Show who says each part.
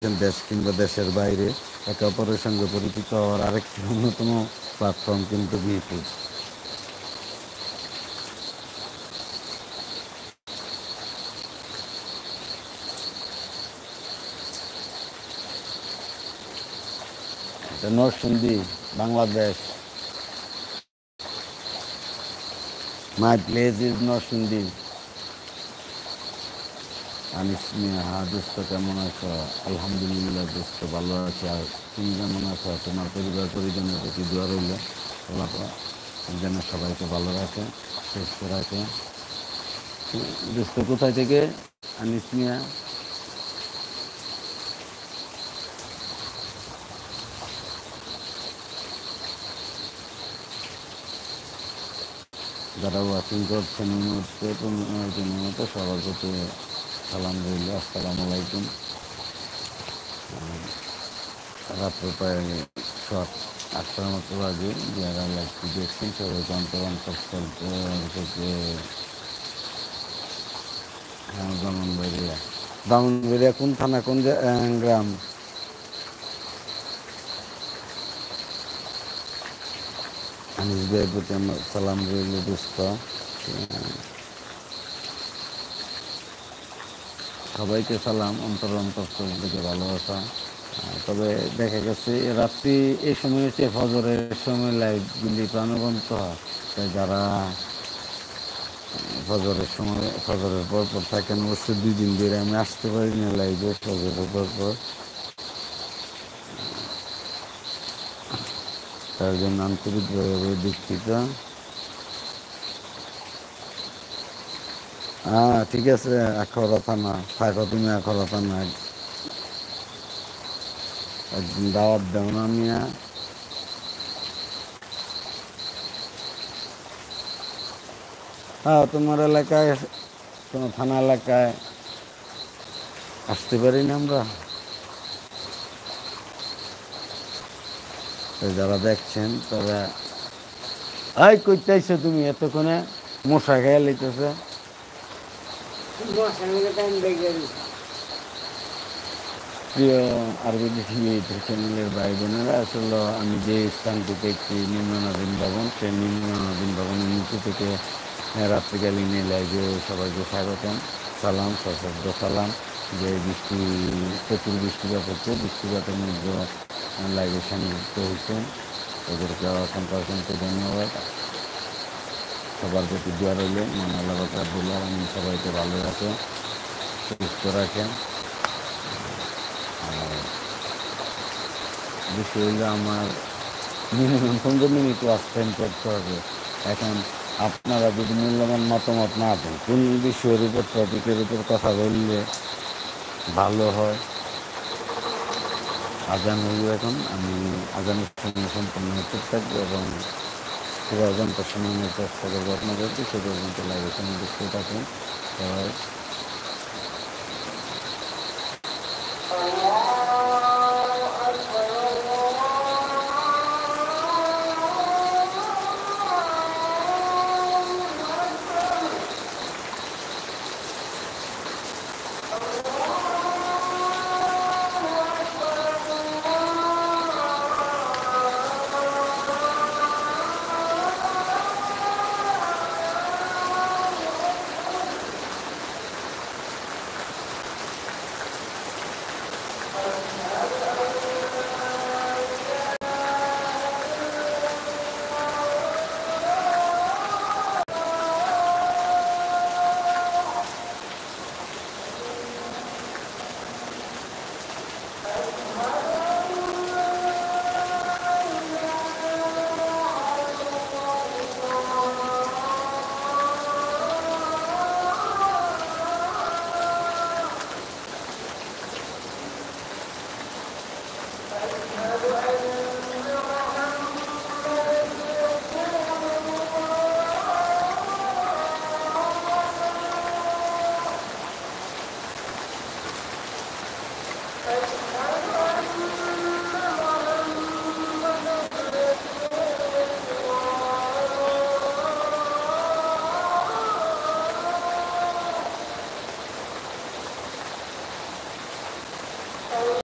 Speaker 1: দেশ কিংবা দেশের বাইরে একে অপরের সঙ্গে পরিচিত হওয়ার আরেকটি অন্যতম প্ল্যাটফর্ম কিন্তু ইউটিউব। এটা Narsingdi, Bangladesh. My place is Narsingdi. Anis Miah, হ্যাঁ দোস্ত কেমন আছো? আলহামদুলিল্লাহ দোস্ত ভালো আছে। আর তুমি কেমন আছো? তোমার পরিবার পরিজনের প্রতি দোয়া রইল, আল্লাহ যেন সবাইকে ভালো রাখে, সুস্থ রাখে। দোস্ত কোথায় থেকে আনিস মিয়া? যারা ওয়াচিং করছেন এই মুহূর্তে মতো সবার প্রতি সালাম রইল, আসসালামু আলাইকুম। রাত্র প্রায় 8টার মতো বাজে। যারা লাইভটি দেখছেন সবাইকে অন্তঃস্থল থেকে ব্রাহ্মণবাড়িয়া। ব্রাহ্মণবাড়িয়া কোন থানা, কোন গ্রাম? আনিস ভাইয়ের প্রতি আমার সালাম রইল দোস্ত। সবাইকে সালাম, অন্তঃস্থল থেকে ভালোবাসা। তবে দেখা গেছে রাত্রি এই সময় হচ্ছে ফজরের সময় লাইভগুলি প্রাণবন্ত হয়। তাই যারা ফজরের সময় ফজরের পর থাকেন, অবশ্যই 2 দিন ধরে আমি আসতে পারি না লাইভে ফজরের পর। তার জন্য আন্তরিকভাবে দুঃখিত। হ্যাঁ ঠিক আছে, আখাউড়া থানা থাকো তুমি, আখাউড়া থানা। একদিন দাওয়াত দেও না মিয়া। হ্যাঁ তোমার এলাকায়, তোমার থানা এলাকায় আসতে পারি না আমরা। যারা দেখছেন তারা, এই কইতে আইছো তুমি এতক্ষণে? মশা খেয়ে লইতেছে। প্রিয় আরবিডি টিভি চ্যানেলের ভাই বোনেরা, আসলে আমি যে স্থানটিতে একটি নিম্ননাদীন ভবন, সেই নিম্ননাদীন ভবনের নিচে থেকে রাত্রিকালীন লাইভে সবাইকে স্বাগতম, সালাম, সশব্দ সালাম। যে প্রচুর বৃষ্টিপাত হচ্ছে, বৃষ্টিপাতের মধ্যে লাইভে সংযুক্ত হয়েছেন, ওদেরকে অসংখ্য ধন্যবাদ। সবার প্রতি দোয়া রইল, মন আল্লাহ রাব্বুল আলামিন সবাইকে ভালো রাখে, সুস্থ রাখে। আর বিষয় হইলে আমার মিনিমাম 15 মিনিট ওয়াচ টাইম করতে হবে। এখন আপনারা যদি মূল্যবান মতামত না দেন, কোন বিষয়ের উপর, টপিকের উপর কথা বললে ভালো হয়। আজান হইল এখন, আমি আজানের সময় সম্পূর্ণ হতে থাকবো এবং পুরো ঘন্টা শোনানোর চেষ্টা করবো আপনাদেরকে। সে পর্যন্ত লাইভে দেখতে থাকুন সবাই।